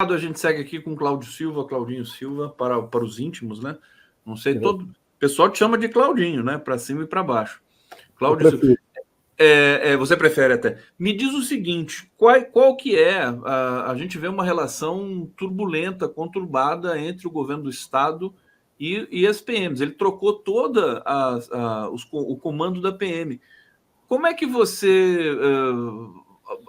recado, a gente segue aqui com Claudinho Silva, para os íntimos, né? Não sei, todo o pessoal te chama de Claudinho, né? Para cima e para baixo. Cláudio Silva. Você prefere até. Me diz o seguinte, qual que é? A gente vê uma relação turbulenta, conturbada entre o governo do Estado e as PMs. Ele trocou toda o comando da PM. Como é que você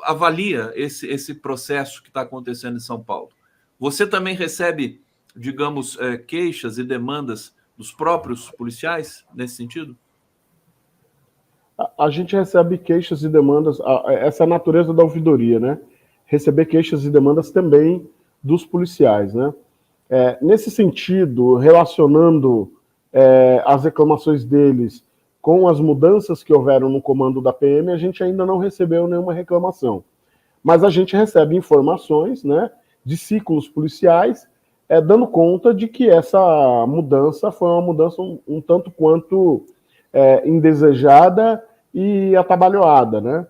avalia esse processo que está acontecendo em São Paulo? Você também recebe, digamos, queixas e demandas dos próprios policiais nesse sentido? A gente recebe queixas e demandas, essa é a natureza da ouvidoria, né? Receber queixas e demandas também dos policiais, né? Nesse sentido, relacionando as reclamações deles com as mudanças que houveram no comando da PM, a gente ainda não recebeu nenhuma reclamação. Mas a gente recebe informações, né, de ciclos policiais, dando conta de que essa mudança foi uma mudança um tanto quanto indesejada e atabalhoada, né?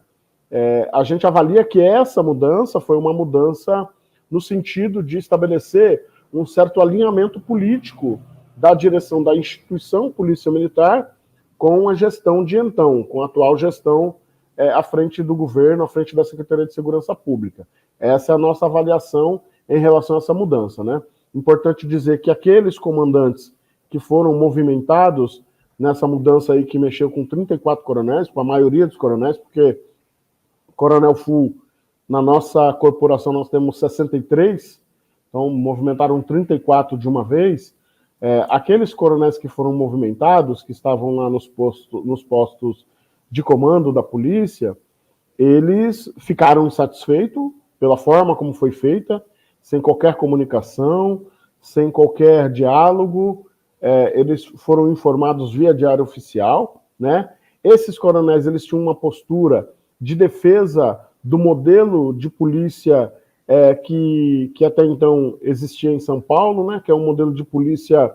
A gente avalia que essa mudança foi uma mudança no sentido de estabelecer um certo alinhamento político da direção da instituição Polícia Militar com a gestão de então, com a atual gestão à frente do governo, à frente da Secretaria de Segurança Pública. Essa é a nossa avaliação em relação a essa mudança, né? Importante dizer que aqueles comandantes que foram movimentados nessa mudança aí que mexeu com 34 coronéis, com a maioria dos coronéis, porque coronel full, na nossa corporação nós temos 63, então movimentaram 34 de uma vez. Aqueles coronéis que foram movimentados, que estavam lá nos postos de comando da polícia, eles ficaram insatisfeitos pela forma como foi feita, sem qualquer comunicação, sem qualquer diálogo. Eles foram informados via diário oficial, né? Esses coronéis, eles tinham uma postura de defesa do modelo de polícia que até então existia em São Paulo, né? Que é um modelo de polícia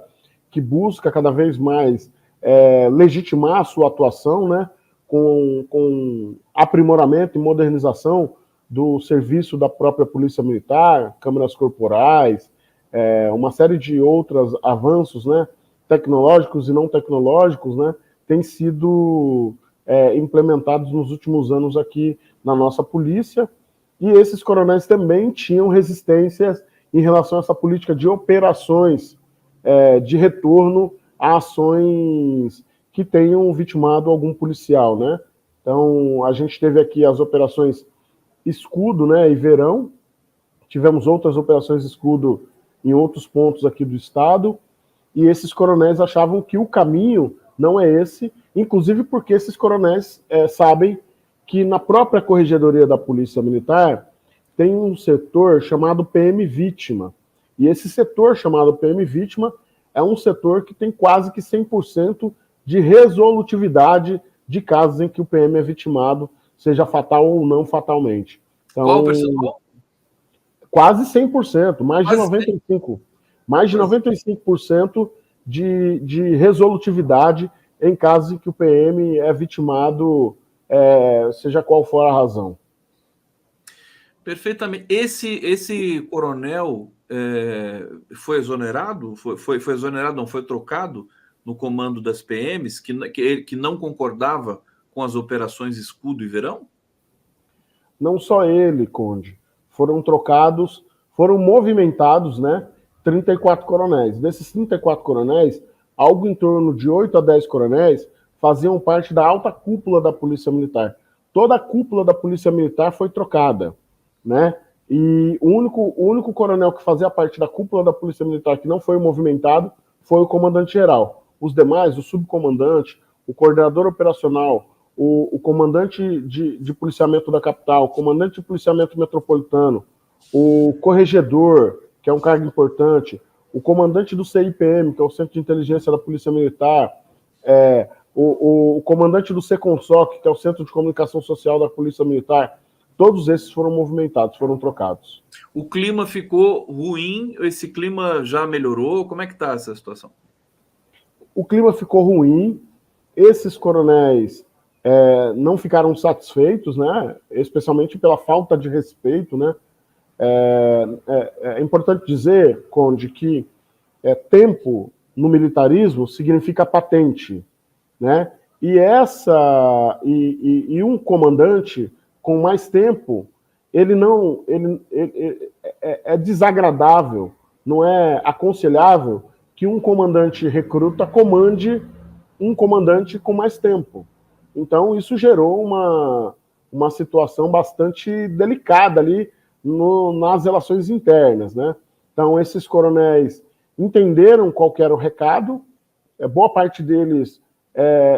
que busca cada vez mais legitimar a sua atuação, né? Com aprimoramento e modernização do serviço da própria Polícia Militar, câmeras corporais, uma série de outros avanços, né, tecnológicos e não tecnológicos, né, têm sido implementados nos últimos anos aqui na nossa polícia, e esses coronéis também tinham resistências em relação a essa política de operações de retorno a ações que tenham vitimado algum policial, né? Então, a gente teve aqui as operações Escudo, né, e Verão, tivemos outras operações Escudo em outros pontos aqui do estado, e esses coronéis achavam que o caminho não é esse, inclusive porque esses coronéis sabem que na própria Corregedoria da Polícia Militar tem um setor chamado PM Vítima, e esse setor chamado PM Vítima é um setor que tem quase que 100% de resolutividade de casos em que o PM é vitimado, seja fatal ou não fatalmente. Então, qual o percentual? Quase 100%, mais de 95%. Mais de 95% de resolutividade em casos em que o PM é vitimado, seja qual for a razão. Perfeitamente. Esse coronel foi exonerado? Foi exonerado, não, foi trocado no comando das PMs, que não concordava com as operações Escudo e Verão? Não só ele, Conde. Foram trocados, foram movimentados, né, 34 coronéis. Desses 34 coronéis, algo em torno de 8 a 10 coronéis faziam parte da alta cúpula da Polícia Militar. Toda a cúpula da Polícia Militar foi trocada, né? E o único coronel que fazia parte da cúpula da Polícia Militar que não foi movimentado foi o comandante-geral. Os demais, o subcomandante, o coordenador operacional, o comandante de policiamento da capital, o comandante de policiamento metropolitano, o corregedor, que é um cargo importante, o comandante do CIPM, que é o Centro de Inteligência da Polícia Militar, o comandante do Seconsok, que é o Centro de Comunicação Social da Polícia Militar, todos esses foram movimentados, foram trocados. O clima ficou ruim? Esse clima já melhorou? Como é que está essa situação? O clima ficou ruim, esses coronéis não ficaram satisfeitos, né? Especialmente pela falta de respeito, né? É importante dizer, Conde, que tempo no militarismo significa patente, né? E um comandante com mais tempo, é desagradável, não é aconselhável que um comandante recruta comande um comandante com mais tempo. Então, isso gerou uma situação bastante delicada ali nas relações internas, né? Então, esses coronéis entenderam qual que era o recado, boa parte deles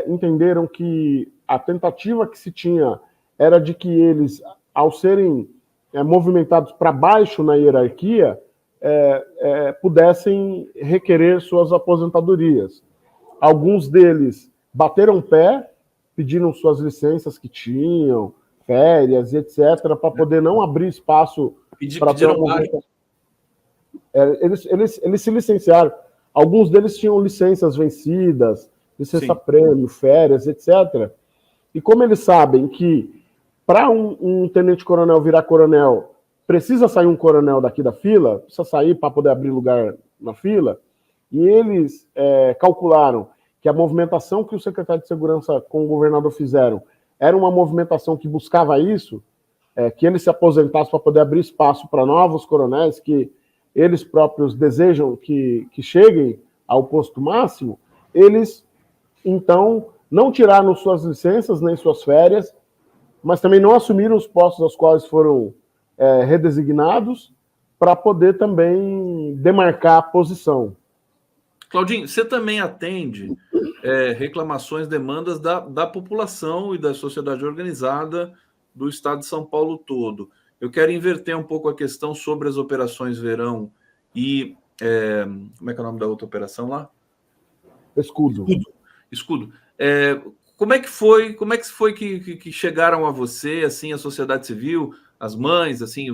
entenderam que a tentativa que se tinha era de que eles, ao serem movimentados para baixo na hierarquia, pudessem requerer suas aposentadorias. Alguns deles bateram pé, pediram suas licenças que tinham, férias, etc., para poder não abrir espaço para eles se licenciaram. Alguns deles tinham licenças vencidas, licença-prêmio, férias, etc. E como eles sabem que para um tenente-coronel virar coronel, precisa sair um coronel daqui da fila, precisa sair para poder abrir lugar na fila, e eles calcularam que a movimentação que o secretário de Segurança com o governador fizeram era uma movimentação que buscava isso, que ele se aposentasse para poder abrir espaço para novos coronéis que eles próprios desejam que cheguem ao posto máximo, eles, então, não tiraram suas licenças nem suas férias, mas também não assumiram os postos aos quais foram redesignados para poder também demarcar a posição. Claudinho, você também atende reclamações, demandas da população e da sociedade organizada do estado de São Paulo todo. Eu quero inverter um pouco a questão sobre as operações Verão e... como é que é o nome da outra operação lá? Escudo. Como é que foi que chegaram a você, assim, a sociedade civil, as mães, assim,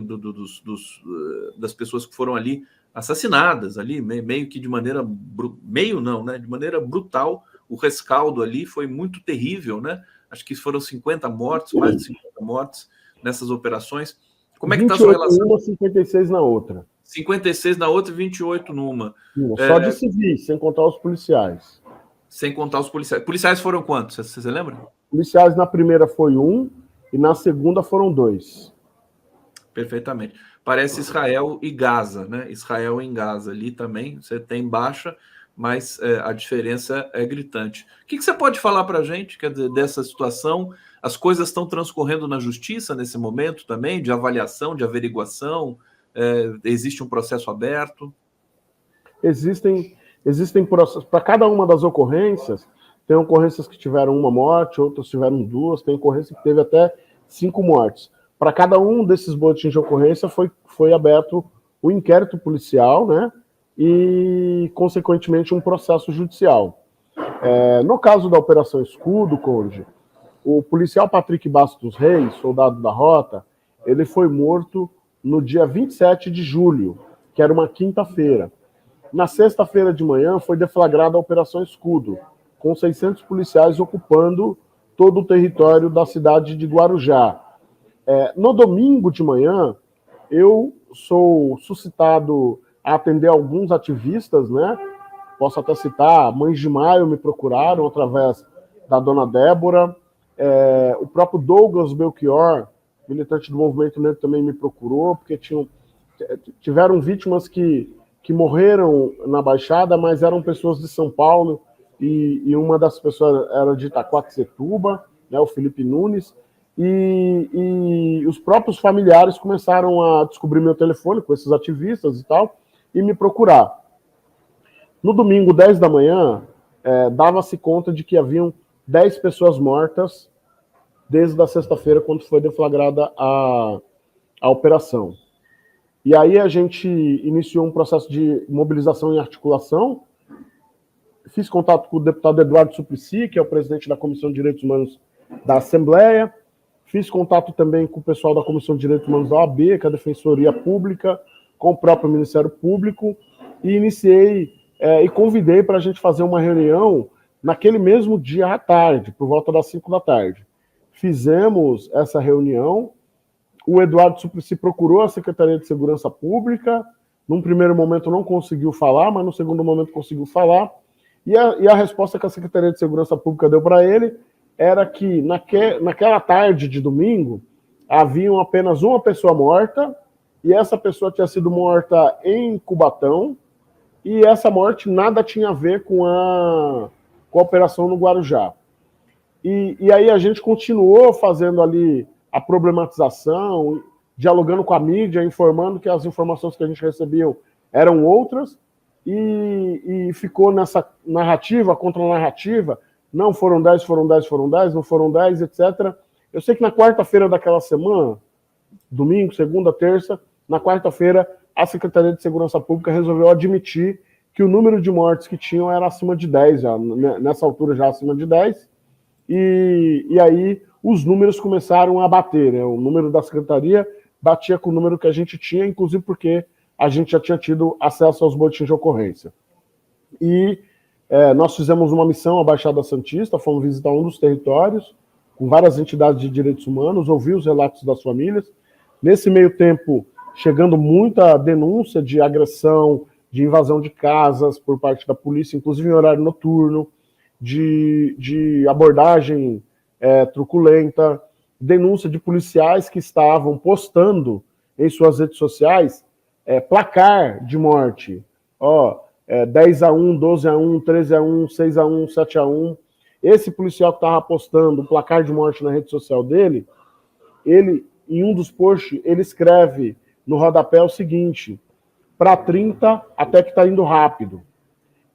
das pessoas que foram ali assassinadas ali, meio que de maneira... Meio não, né? De maneira brutal. O rescaldo ali foi muito terrível, né? Acho que foram 50 mortes, mais de 50 mortes nessas operações. Como é que está a sua relação? Numa, 56 na outra. 56 na outra e 28 numa. Só de civis, sem contar os policiais. Sem contar os policiais. Policiais foram quantos? Você lembra? Policiais na primeira foi 1 e na segunda foram 2. Perfeitamente. Parece Israel e Gaza, né? Israel em Gaza ali também. Você tem baixa, mas a diferença é gritante. O que você pode falar para a gente, quer dizer, dessa situação? As coisas estão transcorrendo na justiça nesse momento também, de avaliação, de averiguação? Existe um processo aberto? Existem processos. Para cada uma das ocorrências, tem ocorrências que tiveram 1 morte, outras tiveram 2, tem ocorrência que teve até 5 mortes. Para cada um desses boletins de ocorrência foi aberto o inquérito policial, né? E, consequentemente, um processo judicial. No caso da Operação Escudo, Conde, o policial Patrick Bastos Reis, soldado da Rota, ele foi morto no dia 27 de julho, que era uma quinta-feira. Na sexta-feira de manhã foi deflagrada a Operação Escudo, com 600 policiais ocupando todo o território da cidade de Guarujá. No domingo de manhã, eu sou suscitado a atender alguns ativistas, né? Posso até citar, Mães de Maio me procuraram através da dona Débora, o próprio Douglas Belchior, militante do Movimento Negro, também me procurou, porque tiveram vítimas que morreram na Baixada, mas eram pessoas de São Paulo, e uma das pessoas era de Itaquaquecetuba, né, o Felipe Nunes, e os próprios familiares começaram a descobrir meu telefone com esses ativistas e tal, e me procurar. No domingo, 10 da manhã, dava-se conta de que haviam 10 pessoas mortas desde a sexta-feira, quando foi deflagrada a operação. E aí a gente iniciou um processo de mobilização e articulação. Fiz contato com o deputado Eduardo Suplicy, que é o presidente da Comissão de Direitos Humanos da Assembleia. Fiz contato também com o pessoal da Comissão de Direitos Humanos da OAB, que é a Defensoria Pública, com o próprio Ministério Público, e iniciei e convidei para a gente fazer uma reunião naquele mesmo dia à tarde, por volta das 5 da tarde. Fizemos essa reunião, o Eduardo Suplicy procurou a Secretaria de Segurança Pública, num primeiro momento não conseguiu falar, mas no segundo momento conseguiu falar, e a resposta que a Secretaria de Segurança Pública deu para ele era que naquela tarde de domingo havia apenas uma pessoa morta, e essa pessoa tinha sido morta em Cubatão, e essa morte nada tinha a ver com a operação no Guarujá. E aí a gente continuou fazendo ali a problematização, dialogando com a mídia, informando que as informações que a gente recebia eram outras, e ficou nessa narrativa, contra-narrativa, não foram 10, foram 10, foram 10, não foram 10, etc. Eu sei que na quarta-feira daquela semana, domingo, segunda, terça, na quarta-feira, a Secretaria de Segurança Pública resolveu admitir que o número de mortes que tinham era acima de 10, já, nessa altura já acima de 10, e aí os números começaram a bater, né? O número da Secretaria batia com o número que a gente tinha, inclusive porque a gente já tinha tido acesso aos boletins de ocorrência. E nós fizemos uma missão à Baixada Santista, fomos visitar um dos territórios, com várias entidades de direitos humanos, ouvir os relatos das famílias. Nesse meio tempo, chegando muita denúncia de agressão, de invasão de casas por parte da polícia, inclusive em horário noturno, de abordagem truculenta, denúncia de policiais que estavam postando em suas redes sociais placar de morte. 10-1, 12-1, 13-1, 6-1, 7-1. Esse policial que estava postando o placar de morte na rede social dele, ele, em um dos posts, ele escreve no rodapé o seguinte: para 30, até que está indo rápido.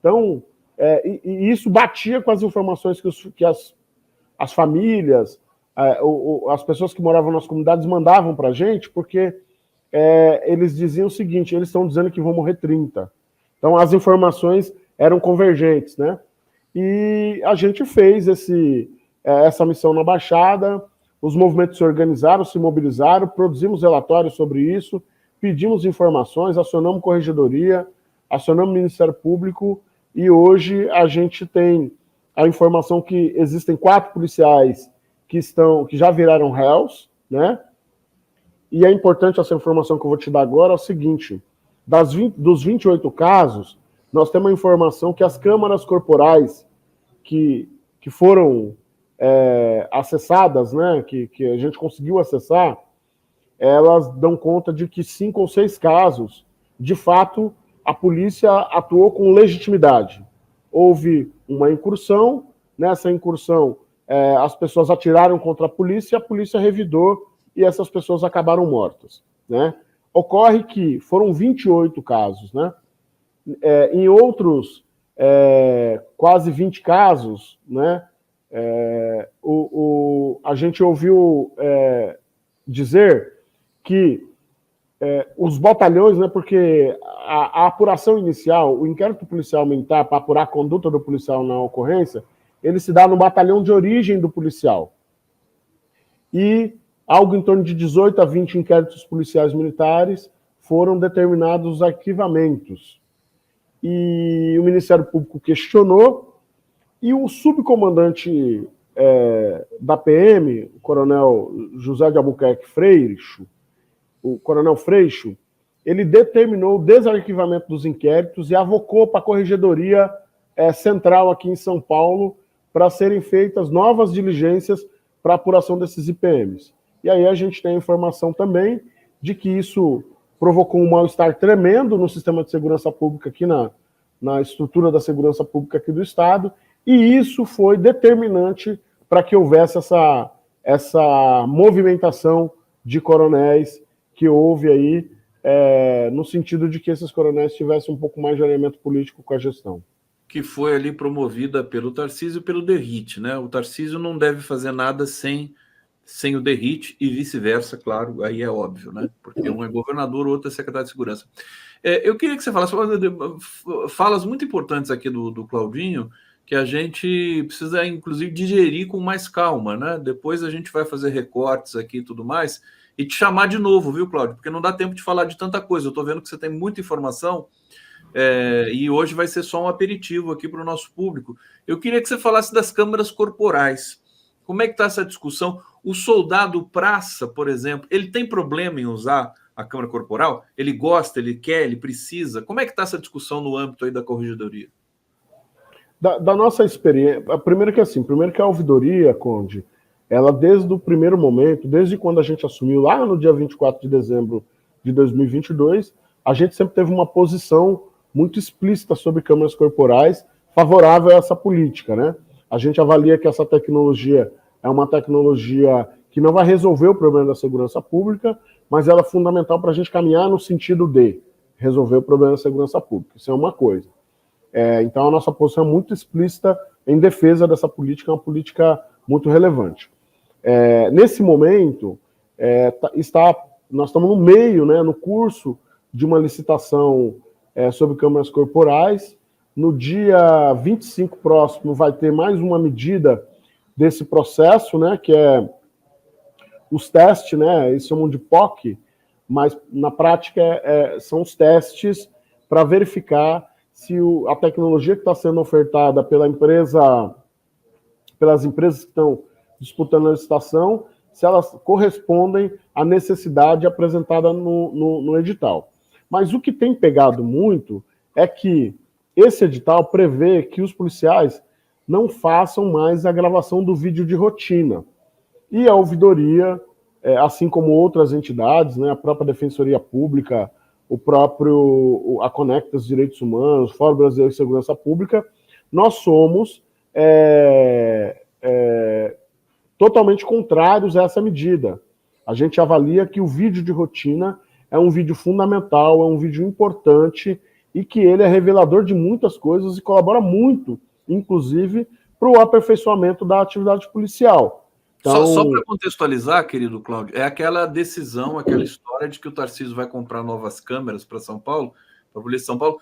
Então, e isso batia com as informações que as famílias, as pessoas que moravam nas comunidades mandavam para a gente, porque eles diziam o seguinte: eles estão dizendo que vão morrer 30. Então, as informações eram convergentes, né? E a gente fez essa missão na Baixada, os movimentos se organizaram, se mobilizaram, produzimos relatórios sobre isso, pedimos informações, acionamos corregedoria, acionamos o Ministério Público, e hoje a gente tem a informação que existem 4 policiais que já viraram réus, né? E é importante essa informação que eu vou te dar agora, é o seguinte: dos 28 casos, nós temos a informação que as câmaras corporais que foram acessadas, né, que a gente conseguiu acessar, elas dão conta de que 5 ou 6 casos, de fato, a polícia atuou com legitimidade. Houve uma incursão, nessa incursão as pessoas atiraram contra a polícia revidou e essas pessoas acabaram mortas, né? Ocorre que foram 28 casos, né? Em outros quase 20 casos, né? A gente ouviu dizer que os batalhões, né? Porque a apuração inicial, o inquérito policial militar para apurar a conduta do policial na ocorrência, ele se dá no batalhão de origem do policial. E algo em torno de 18 a 20 inquéritos policiais militares foram determinados os arquivamentos. E o Ministério Público questionou, e o subcomandante da PM, o coronel José de Albuquerque Freixo, o coronel Freixo, ele determinou o desarquivamento dos inquéritos e avocou para a Corregedoria Central aqui em São Paulo para serem feitas novas diligências para a apuração desses IPMs. E aí a gente tem a informação também de que isso provocou um mal-estar tremendo no sistema de segurança pública aqui na estrutura da segurança pública aqui do Estado, e isso foi determinante para que houvesse essa movimentação de coronéis que houve aí, no sentido de que esses coronéis tivessem um pouco mais de alinhamento político com a gestão. Que foi ali promovida pelo Tarcísio e pelo Derrite, né? O Tarcísio não deve fazer nada sem o Derrite e vice-versa, claro, aí é óbvio, né? Porque um é governador, o outro é secretário de segurança. Eu queria que você falasse falas muito importantes aqui do Claudinho, que a gente precisa, inclusive, digerir com mais calma, né? Depois a gente vai fazer recortes aqui e tudo mais, e te chamar de novo, viu, Cláudio? Porque não dá tempo de falar de tanta coisa. Eu estou vendo que você tem muita informação, e hoje vai ser só um aperitivo aqui para o nosso público. Eu queria que você falasse das câmaras corporais. Como é que está essa discussão? O soldado praça, por exemplo, ele tem problema em usar a câmera corporal? Ele gosta, ele quer, ele precisa? Como é que está essa discussão no âmbito aí da corregedoria? Da nossa experiência, primeiro que a ouvidoria, Conde, ela desde o primeiro momento, desde quando a gente assumiu lá no dia 24 de dezembro de 2022, a gente sempre teve uma posição muito explícita sobre câmeras corporais, favorável a essa política, né? A gente avalia que essa tecnologia é uma tecnologia que não vai resolver o problema da segurança pública, mas ela é fundamental para a gente caminhar no sentido de resolver o problema da segurança pública. Isso é uma coisa. Então, a nossa posição é muito explícita em defesa dessa política, é uma política muito relevante. Nesse momento, nós estamos no meio, né, no curso de uma licitação sobre câmeras corporais. No dia 25 próximo vai ter mais uma medida desse processo, né, que é os testes, né, eles chamam de POC, mas na prática são os testes para verificar se a tecnologia que está sendo ofertada pelas empresas que estão disputando a licitação, se elas correspondem à necessidade apresentada no edital. Mas o que tem pegado muito é que esse edital prevê que os policiais não façam mais a gravação do vídeo de rotina. E a ouvidoria, assim como outras entidades, né, a própria Defensoria Pública, a Conectas Direitos Humanos, o Fórum Brasileiro de Segurança Pública, nós somos totalmente contrários a essa medida. A gente avalia que o vídeo de rotina é um vídeo fundamental, é um vídeo importante e que ele é revelador de muitas coisas e colabora muito, inclusive, para o aperfeiçoamento da atividade policial. Então, só para contextualizar, querido Cláudio, é aquela decisão, aquela história de que o Tarcísio vai comprar novas câmeras para São Paulo, para a Polícia de São Paulo,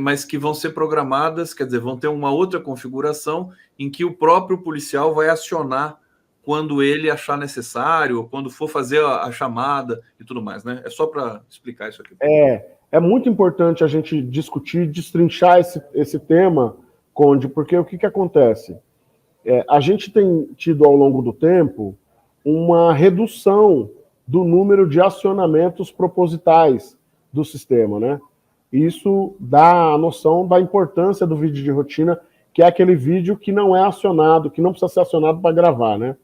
mas que vão ser programadas, quer dizer, vão ter uma outra configuração em que o próprio policial vai acionar quando ele achar necessário, ou quando for fazer a chamada e tudo mais, né? É só para explicar isso aqui. É muito importante a gente discutir, destrinchar esse tema, Conde, porque o que acontece? A gente tem tido ao longo do tempo uma redução do número de acionamentos propositais do sistema, né? Isso dá a noção da importância do vídeo de rotina, que é aquele vídeo que não é acionado, que não precisa ser acionado para gravar, né?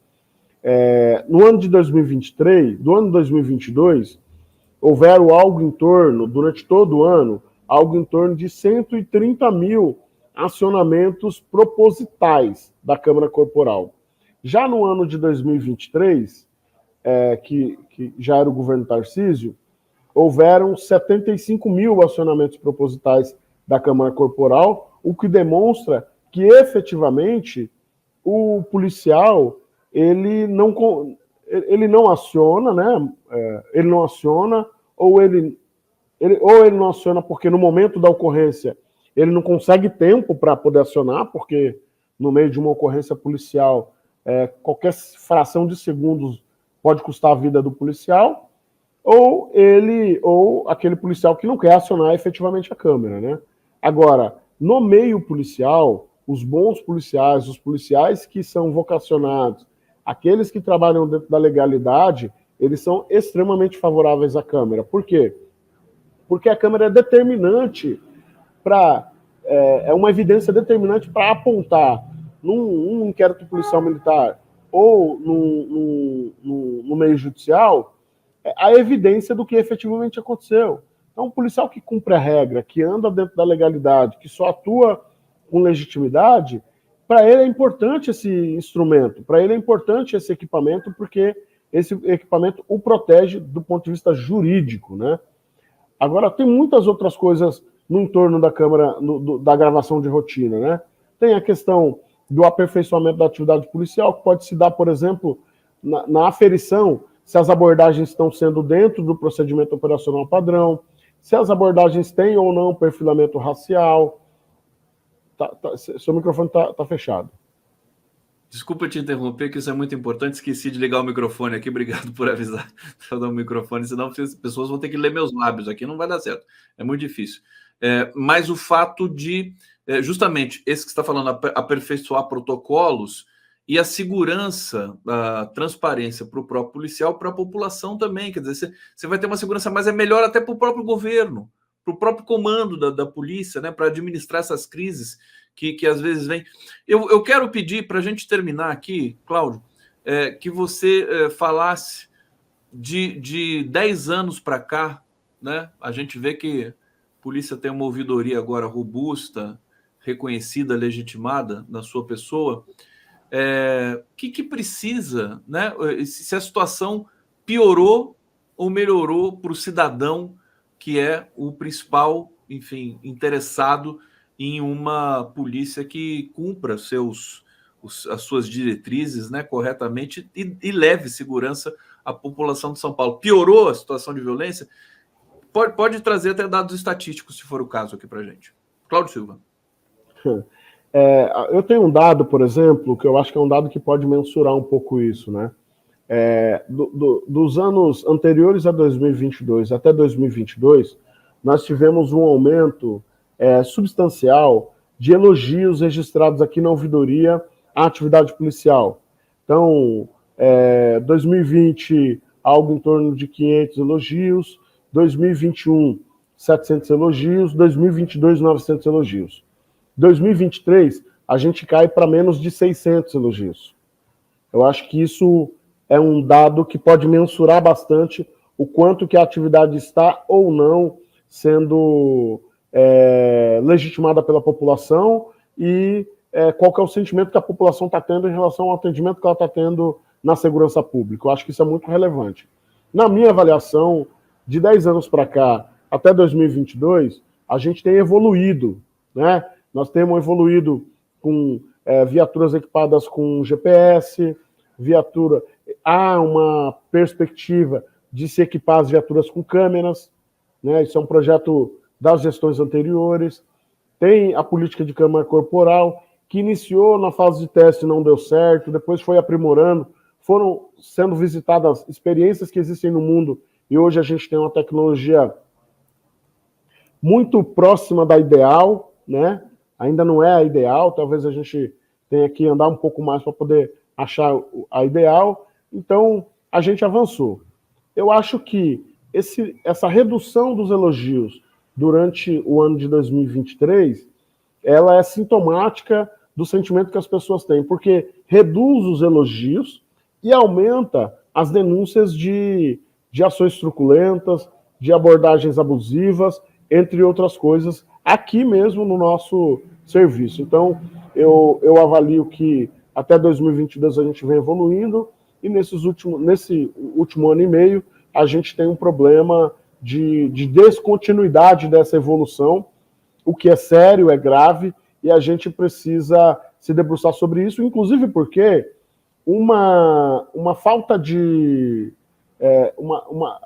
No ano de 2023, do ano de 2022, houveram algo em torno, durante todo o ano, algo em torno de 130 mil acionamentos propositais da Câmara Corporal. Já no ano de 2023, que já era o governo Tarcísio, houveram 75 mil acionamentos propositais da Câmara Corporal, o que demonstra que, efetivamente, o policial ele não aciona, né? Ele não aciona, ou ele não aciona porque no momento da ocorrência ele não consegue tempo para poder acionar, porque no meio de uma ocorrência policial, qualquer fração de segundos pode custar a vida do policial, ou aquele policial que não quer acionar efetivamente a câmera, né? Agora, no meio policial, os bons policiais, os policiais que são vocacionados, aqueles que trabalham dentro da legalidade, eles são extremamente favoráveis à câmera. Por quê? Porque a câmera é determinante é uma evidência determinante para apontar num inquérito policial militar ou no meio judicial a evidência do que efetivamente aconteceu. Então, um policial que cumpre a regra, que anda dentro da legalidade, que só atua com legitimidade, para ele é importante esse instrumento, para ele é importante esse equipamento, porque esse equipamento o protege do ponto de vista jurídico, né? Agora, tem muitas outras coisas no entorno da câmara, da gravação de rotina, né? Tem a questão do aperfeiçoamento da atividade policial, que pode se dar, por exemplo, na aferição, se as abordagens estão sendo dentro do procedimento operacional padrão, se as abordagens têm ou não perfilamento racial. Seu microfone está fechado. Desculpa te interromper, que isso é muito importante. Esqueci de ligar o microfone aqui. Obrigado por avisar para dar o microfone, senão as pessoas vão ter que ler meus lábios aqui. Não vai dar certo. É muito difícil. Mas o fato de, justamente, esse que você está falando, aperfeiçoar protocolos, e a segurança, a transparência para o próprio policial, para a população também. Quer dizer, você vai ter uma segurança, mas é melhor até para o próprio governo, para o próprio comando da polícia, né, para administrar essas crises que às vezes vêm. Eu quero pedir, para a gente terminar aqui, Cláudio, que você falasse de 10 anos para cá, né? A gente vê que a polícia tem uma ouvidoria agora robusta, reconhecida, legitimada na sua pessoa. Que precisa, né? Se a situação piorou ou melhorou para o cidadão, que é o principal, enfim, interessado em uma polícia que cumpra as suas diretrizes, né, corretamente e leve segurança à população de São Paulo. Piorou a situação de violência? Pode trazer até dados estatísticos, se for o caso, aqui para a gente. Cláudio Silva. Eu tenho um dado, por exemplo, que eu acho que é um dado que pode mensurar um pouco isso, né? Dos anos anteriores a 2022 até 2022, nós tivemos um aumento substancial de elogios registrados aqui na ouvidoria à atividade policial. Então, 2020, algo em torno de 500 elogios, 2021, 700 elogios, 2022, 900 elogios. 2023, a gente cai para menos de 600 elogios. Eu acho que isso é um dado que pode mensurar bastante o quanto que a atividade está ou não sendo legitimada pela população e qual que é o sentimento que a população está tendo em relação ao atendimento que ela está tendo na segurança pública. Eu acho que isso é muito relevante. Na minha avaliação, de 10 anos para cá até 2022, a gente tem evoluído, né? Nós temos evoluído com viaturas equipadas com GPS, há uma perspectiva de se equipar as viaturas com câmeras, né? Isso é um projeto das gestões anteriores. Tem a política de câmera corporal, que iniciou na fase de teste e não deu certo, depois foi aprimorando, foram sendo visitadas experiências que existem no mundo, e hoje a gente tem uma tecnologia muito próxima da ideal, né? Ainda não é a ideal, talvez a gente tenha que andar um pouco mais para poder achar a ideal. Então, a gente avançou. Eu acho que essa redução dos elogios durante o ano de 2023, ela é sintomática do sentimento que as pessoas têm, porque reduz os elogios e aumenta as denúncias de ações truculentas, de abordagens abusivas, entre outras coisas, aqui mesmo no nosso serviço. Então, eu avalio que até 2022 a gente vem evoluindo e nesse último ano e meio a gente tem um problema de descontinuidade dessa evolução, o que é sério, é grave, e a gente precisa se debruçar sobre isso, inclusive porque uma falta de...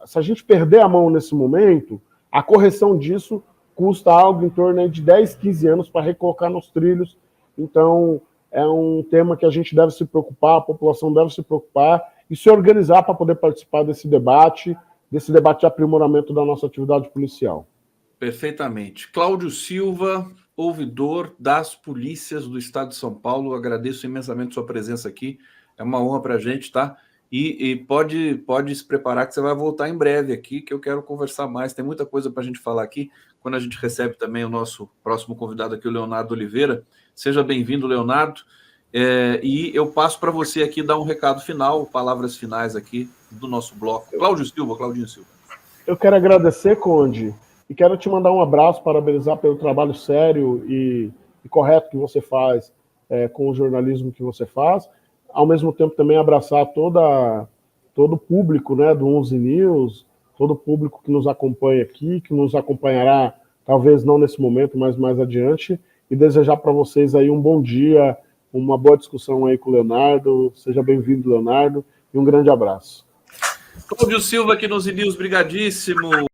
se a gente perder a mão nesse momento, a correção disso custa algo em torno de 10, 15 anos para recolocar nos trilhos. Então, é um tema que a gente deve se preocupar, a população deve se preocupar e se organizar para poder participar desse debate de aprimoramento da nossa atividade policial. Perfeitamente. Cláudio Silva, ouvidor das polícias do Estado de São Paulo, agradeço imensamente sua presença aqui, é uma honra para a gente, tá? E pode se preparar que você vai voltar em breve aqui, que eu quero conversar mais, tem muita coisa para a gente falar aqui, quando a gente recebe também o nosso próximo convidado aqui, o Leonardo Oliveira. Seja bem-vindo, Leonardo. E eu passo para você aqui dar um recado final, palavras finais aqui do nosso bloco. Claudinho Silva. Eu quero agradecer, Conde, e quero te mandar um abraço, parabenizar pelo trabalho sério e correto que você faz com o jornalismo que você faz. Ao mesmo tempo também abraçar todo o público, né, do 11 News, todo o público que nos acompanha aqui, que nos acompanhará, talvez não nesse momento, mas mais adiante, e desejar para vocês aí um bom dia, uma boa discussão aí com o Leonardo. Seja bem-vindo, Leonardo, e um grande abraço. Cláudio Silva aqui nos News, brigadíssimo.